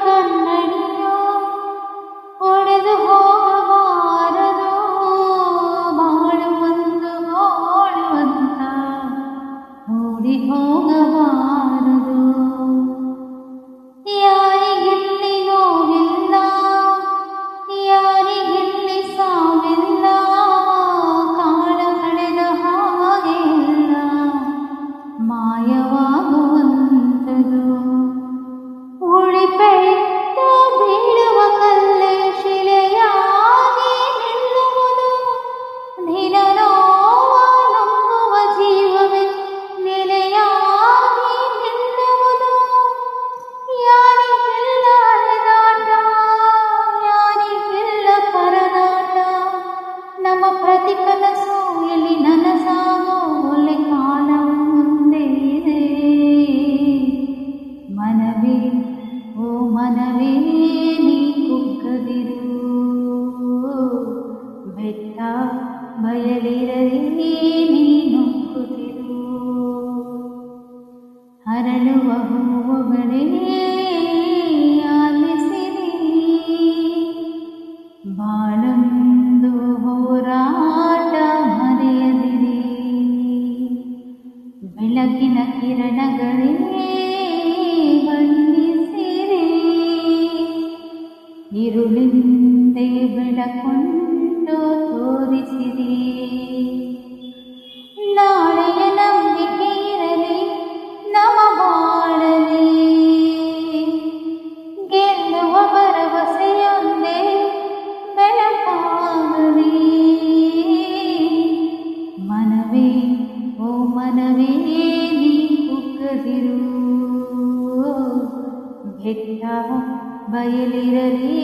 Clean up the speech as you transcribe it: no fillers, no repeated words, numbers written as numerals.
ಕನ್ನಡಿಯೋ ಒಡೆದು ಹೋಗಬಾರದು, ಬಾಳು ಒಂದು ಗೋಳು ಅಂತ ಓಡಿ ಹೋಗಬಾರದು. ಯಾರಿಗೆಲ್ಲಿ ನೋವಿಲ್ಲ, ಯಾರಿಗೆಲ್ಲಿ ಸಾವಿಲ್ಲ, ಕಾಲ ಕಳೆದ ಹಾಗೆ ಇಲ್ಲ ಮಾಯವಾಗುವಂಥದು. ಉಳಿಪೆಟ್ಟು ಬೀಳುವ ಕಲ್ಲೇ ಶಿಲೆಯಾಗಿ ನಿಲ್ಲುವುದು, ದಿನ ನೋವ ನಂಬುವ ಜೀವವೇ ನೆಲೆಯಾಗಿ ನಿಲ್ಲುವುದು. ಯಾರಿಗೆಲ್ಲ ಅಲೆದಾಟ, ಯಾರಿಗೆಲ್ಲ ಪರದಾಟ, ನಮ್ಮ ಪ್ರತಿ ಕನಸು ಎಲ್ಲಿ ನನಸಾಗೋ ಒಳ್ಳೆ ಕಾಲ ಮುಂದೆ ಇದೆ. ಮನವೇ ಓ ಮನವೇ ನೀ ಕುಗ್ಗದಿರು, ಬೆಟ್ಟ ಬಯಲಿರಲಿ ನೀ ನುಗ್ಗುತ್ತಿರು. ಹರಳುವ ಹೂವುಗಳೇ ಆಲಿಸಿರಿ, ಬಾಳೊಂದು ಹೋರಾಟ ಮರೆಯದಿರಿ. ಬೆಳಕಿನ ಕಿರಣಗಳೇ ಬಣ್ಣಿಸಿರಿ, ഇരുളിന്റെ ಬೆಳಕೊಂಡು ತೋರಿಸಿರಿ. ನಾಳೆಯ ನಂಬಿಕೆ ಇರಲಿ ನಮ್ಮ ಬಾಳಲಿ, ಗೆಲ್ಲುವ ಭರವಸೆಯೊಂದೇ ಬೆಳಕಾಗಲಿ. ಮನವೇ ಓ ಮನವೇ ನೀ ಕುಗ್ಗದಿರು, ಬೆಟ್ಟ ಬಯಲಿರಲಿ.